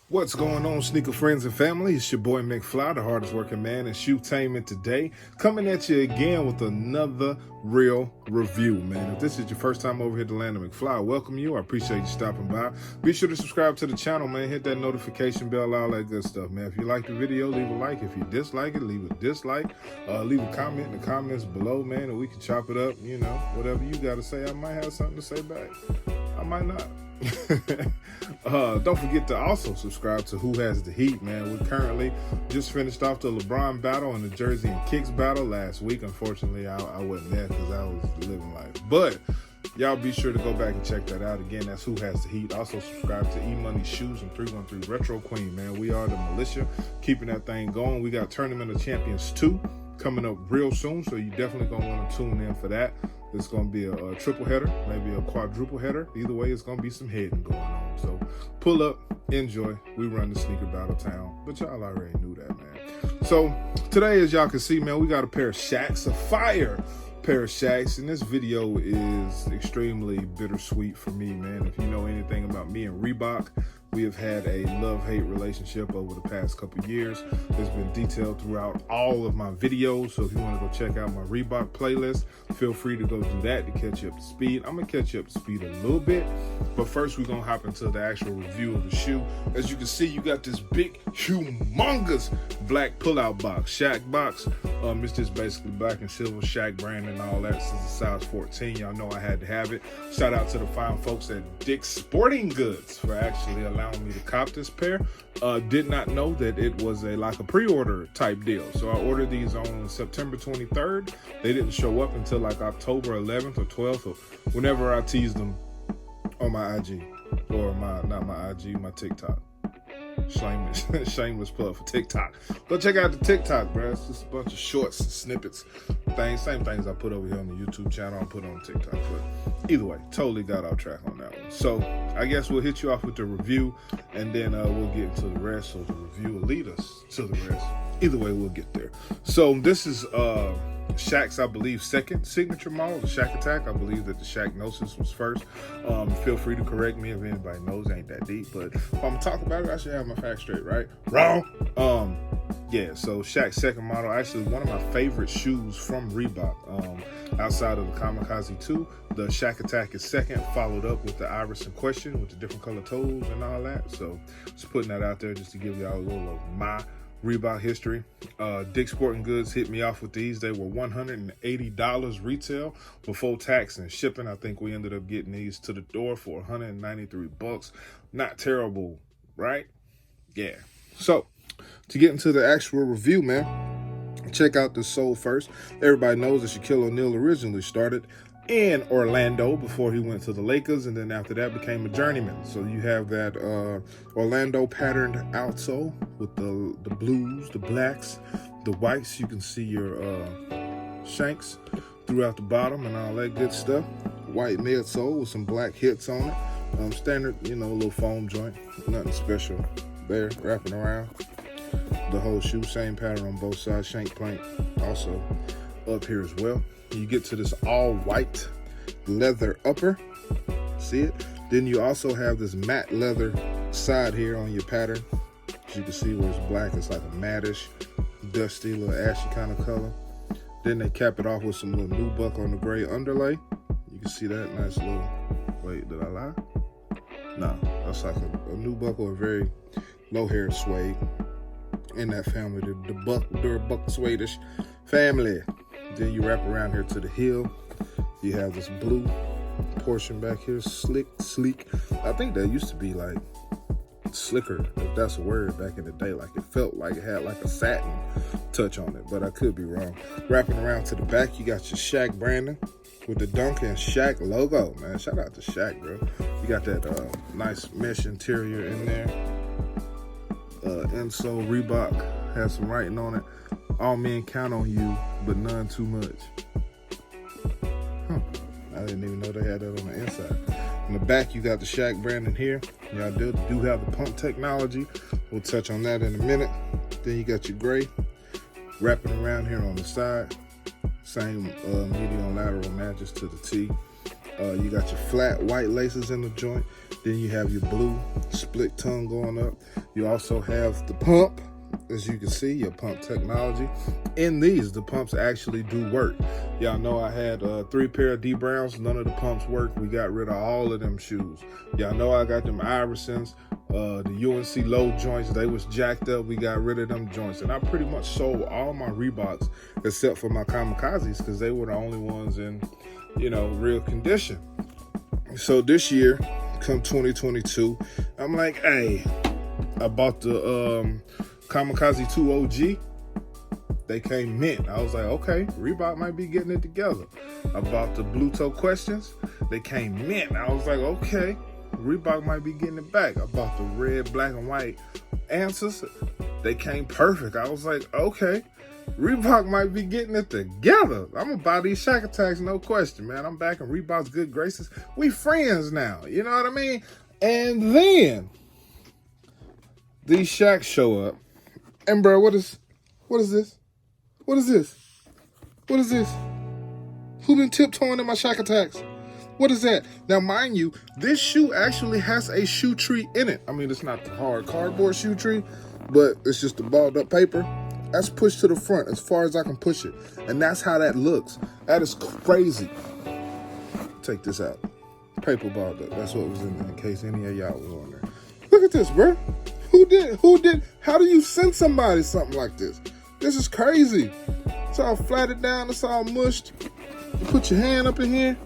What's going on, sneaker friends and family? It's your boy McFly, the hardest working man in shoetainment today, coming at you again with another real review, man. If this is your first time over here to Land of McFly, I welcome you. I appreciate you stopping by. Be sure to subscribe to the channel, man. Hit that notification bell, all that good stuff, man. If you like the video, leave a like. If you dislike it, leave a dislike. Leave a comment in the comments below, man, and we can chop it up, you know, whatever you got to say. I might have something to say back. I might not. Don't forget to also subscribe to Who Has the Heat, man. We currently just finished off the LeBron battle and the Jersey and Kicks battle last week. Unfortunately, I wasn't there because I was living life. But y'all be sure to go back and check that out. Again, that's Who Has the Heat. Also subscribe to E-Money Shoes and 313 Retro Queen, man. We are the militia, keeping that thing going. We got Tournament of Champions 2 coming up real soon, so you definitely gonna want to tune in for that. It's gonna be a triple header, maybe a quadruple header. Either way, it's gonna be some heading going on. So pull up, enjoy. We run the sneaker battle town, but y'all already knew that, man. So today, as y'all can see, man, we got a pair of Shaqs, a fire pair of Shaqs, and this video is extremely bittersweet for me, man. If you know anything about me and Reebok, we have had a love-hate relationship over the past couple of years. It's been detailed throughout all of my videos, so if you want to go check out my Reebok playlist, feel free to go do that to catch you up to speed. I'm going to catch you up to speed a little bit, but first we're going to hop into the actual review of the shoe. As you can see, you got this big, humongous black pull-out box, Shaq box. It's just basically black and silver, Shaq brand and all that. This is a size 14. Y'all know I had to have it. Shout out to the fine folks at Dick's Sporting Goods for actually allowing me to cop this pair. Did not know that it was like a pre-order type deal. So I ordered these on September 23rd. They didn't show up until like October 11th or 12th or whenever I teased them on my IG or not my IG, my TikTok. Shameless plug for TikTok. Go check out the TikTok, bro. It's just a bunch of shorts, snippets, same things I put over here on the YouTube channel. I put on TikTok, but either way, totally got off track on that one. So I guess we'll hit you off with the review, and then we'll get into the rest. So the review will lead us to the rest. Either way, we'll get there. So this is Shaq's, I believe, second signature model, the Shaq Attack. I believe that the Shaq Gnosis was first. Feel free to correct me if anybody knows. Ain't that deep, but if I'm gonna talk about it, I should have my facts straight, right? Wrong. Yeah, so Shaq's second model, actually one of my favorite shoes from Reebok. Outside of the Kamikaze 2, the Shaq Attack is second, followed up with the Iris in question with the different color toes and all that. So just putting that out there just to give y'all a little of my Reebok history. Dick's Sporting Goods hit me off with these. They were $180 retail before tax and shipping. I think we ended up getting these to the door for $193. Not terrible, right? Yeah. So to get into the actual review, man, check out the sole first. Everybody knows that Shaquille O'Neal originally started in Orlando before he went to the Lakers, and then after that became a journeyman. So you have that Orlando patterned outsole with the blues, the blacks, the whites. You can see your shanks throughout the bottom and all that good stuff. White midsole with some black hits on it. Standard, you know, little foam joint. Nothing special there. Wrapping around the whole shoe, same pattern on both sides. Shank plank also up here as well. You get to this all white leather upper, see it? Then you also have this matte leather side here on your pattern. As you can see where it's black, it's like a mattish, dusty, little ashy kind of color. Then they cap it off with some little nubuck on the gray underlay. You can see that nice little, wait, did I lie? No, that's like a nubuck or a very low hair suede in that family, the buck suede-ish family. Then you wrap around here to the heel. You have this blue portion back here, slick, sleek. I think that used to be like slicker, if that's a word, back in the day. Like it felt like it had like a satin touch on it, but I could be wrong. Wrapping around to the back, you got your Shaq branding with the Duncan Shaq logo, man. Shout out to Shaq, bro. You got that nice mesh interior in there. Insole Reebok has some writing on it. All men count on you, but none too much. I didn't even know they had that on the inside. On the back, you got the Shaq branding here. Y'all do have the pump technology. We'll touch on that in a minute. Then you got your gray wrapping around here on the side. Same medium lateral matches to the T. You got your flat white laces in the joint. Then you have your blue split tongue going up. You also have the pump. As you can see, your pump technology. In these, the pumps actually do work. Y'all know I had 3 pair of D Browns. None of the pumps worked. We got rid of all of them shoes. Y'all know I got them Iversons, the UNC low joints. They was jacked up. We got rid of them joints. And I pretty much sold all my Reeboks except for my Kamikazes because they were the only ones in, real condition. So this year, come 2022, I'm like, hey, I bought the Kamikaze 2 OG. They came mint. I was like, okay, Reebok might be getting it together. I bought the Blue Toe Questions. They came mint. I was like, okay, Reebok might be getting it back. I bought the red, black, and white Answers. They came perfect. I was like, okay, Reebok might be getting it together. I'm gonna buy these Shaq Attacks, no question, man. I'm back in Reebok's good graces. We friends now, you know what I mean? And then these Shaqs show up. And bro, what is this? What is this? What is this? Who been tiptoeing in my Shaq Attacks? What is that? Now, mind you, this shoe actually has a shoe tree in it. I mean, it's not the hard cardboard shoe tree, but it's just the balled up paper. That's pushed to the front as far as I can push it. And that's how that looks. That is crazy. Take this out. Paper balled up. That's what was in there in case any of y'all was on there. Look at this, bro. Who did? How do you send somebody something like this? This is crazy. It's all flatted down. It's all mushed. You put your hand up in here.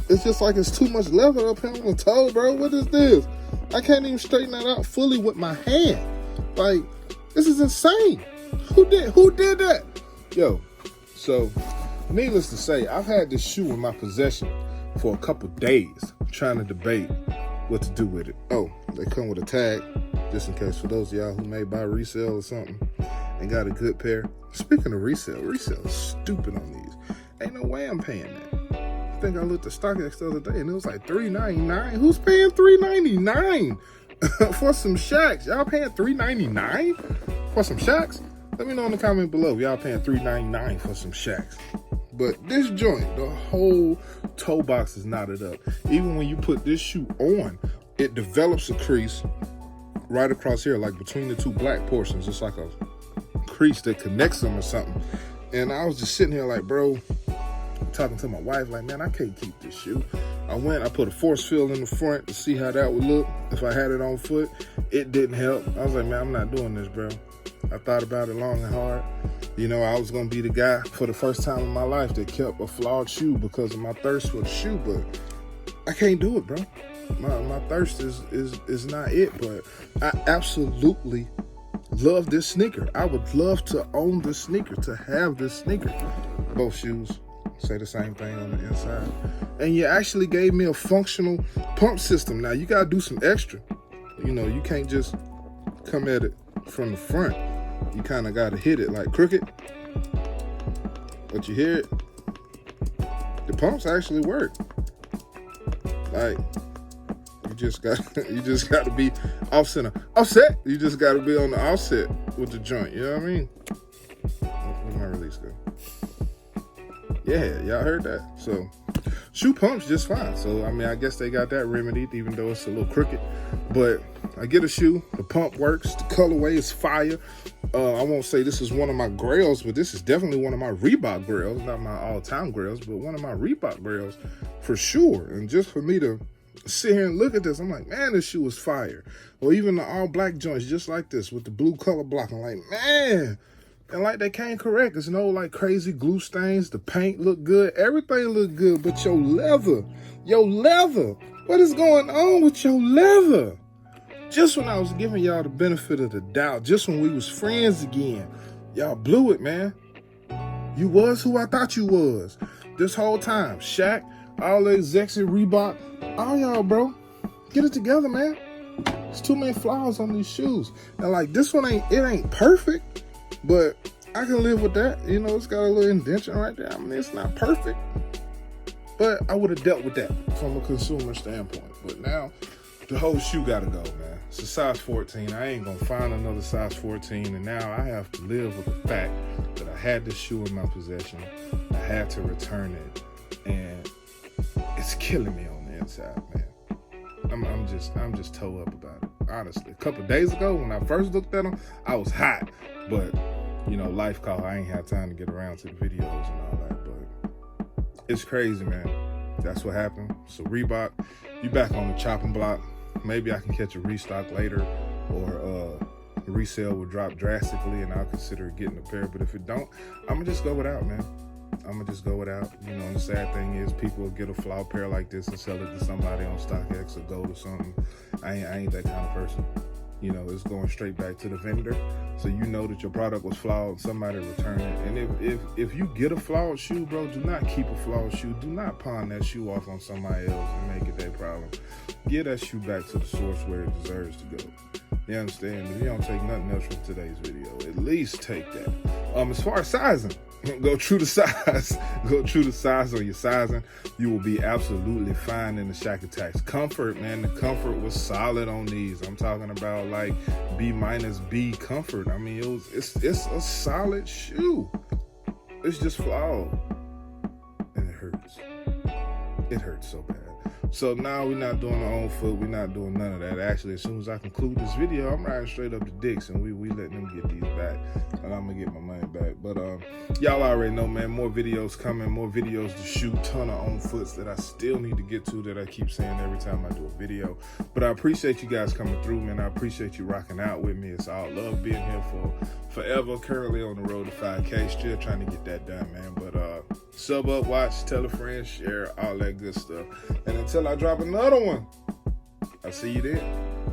It's just like it's too much leather up here on the toe, bro. What is this? I can't even straighten that out fully with my hand. Like, this is insane. Who did that? Yo, so needless to say, I've had this shoe in my possession for a couple days trying to debate what to do with it. Oh, they come with a tag, just in case for those of y'all who may buy resale or something and got a good pair. Speaking of resale is stupid on these. Ain't no way I'm paying that. I think I looked at StockX the other day and it was like $3.99. Who's paying $3.99 for some Shaqs? Y'all paying $3.99 for some Shaqs? Let me know in the comment below if y'all paying $3.99 for some Shaqs. But this joint, the whole toe box is knotted up. Even when you put this shoe on, it develops a crease right across here, like between the two black portions. It's like a crease that connects them or something. And I was just sitting here like, bro, talking to my wife, like, man, I can't keep this shoe. I put a force field in the front to see how that would look if I had it on foot. It didn't help. I was like, man, I'm not doing this, bro. I thought about it long and hard. I was going to be the guy for the first time in my life that kept a flawed shoe because of my thirst for the shoe, but I can't do it, bro. My thirst is not it, but I absolutely love this sneaker. I would love to own this sneaker, to have this sneaker. Both shoes say the same thing on the inside. And you actually gave me a functional pump system. Now, you got to do some extra. You can't just come at it from the front. You kind of got to hit it like crooked. But you hear it. The pumps actually work. Like, you just got to be offset. You just got to be on the offset with the joint. You know what I mean? Where's my release go? Yeah, y'all heard that. So, shoe pumps just fine. So, I guess they got that remedied, even though it's a little crooked. But I get a shoe. The pump works. The colorway is fire. I won't say this is one of my grails, but this is definitely one of my Reebok grails. Not my all-time grails, but one of my Reebok grails for sure. And just for me to sit here and look at this, I'm like, man, this shoe is fire. Or even the all-black joints, just like this, with the blue color block. I'm like, man. And like they came correct. There's no like crazy glue stains. The paint looked good. Everything looked good. But your leather. What is going on with your leather? Just when I was giving y'all the benefit of the doubt, just when we was friends again, y'all blew it, man. You was who I thought you was. This whole time. Shaq, all the execs at Reebok, all y'all, bro. Get it together, man. There's too many flaws on these shoes. And like this one ain't perfect, but I can live with that. It's got a little indentation right there. It's not perfect, but I would have dealt with that from a consumer standpoint. But now the whole shoe gotta go, man. It's a size 14. I ain't gonna find another size 14, and now I have to live with the fact that I had this shoe in my possession. I had to return it, and it's killing me on the inside, man. I'm just toe up about it. Honestly, a couple of days ago when I first looked at them, I was hot, but you know, life call. I ain't had time to get around to the videos and all that. But it's crazy, man. That's what happened. So Reebok, you back on the chopping block. Maybe I can catch a restock later, or resale will drop drastically, and I'll consider getting a pair. But if it don't, I'm gonna just go without, man. I'm gonna just go without. You know, and the sad thing is, people will get a flaw pair like this and sell it to somebody on StockX or Gold or something. I ain't that kind of person. You know, it's going straight back to the vendor. So you know that your product was flawed, somebody return it. And if you get a flawed shoe, bro, do not keep a flawed shoe. Do not pawn that shoe off on somebody else and make it their problem. Get that shoe back to the source where it deserves to go. You understand? If you don't take nothing else from today's video, at least take that. As far as sizing, go true to size. Go true to size on your sizing. You will be absolutely fine in the Shaq Attacks. Comfort, man, the comfort was solid on these. I'm talking about like B- comfort. I mean, it's a solid shoe. It's just flawed, and it hurts. It hurts so bad. So now we're not doing our own foot. We're not doing none of that. Actually, as soon as I conclude this video, I'm riding straight up to Dick's, and we letting them get these back, and I'm gonna get my money back. But y'all already know, man. More videos coming. More videos to shoot. Ton of on foots that I still need to get to, that I keep saying every time I do a video. But I appreciate you guys coming through, man. I appreciate you rocking out with me. It's all love being here for forever. Currently on the road to 5K. Still trying to get that done, man. But sub up, watch, tell a friend, share, all that good stuff. And until I drop another one, I'll see you then.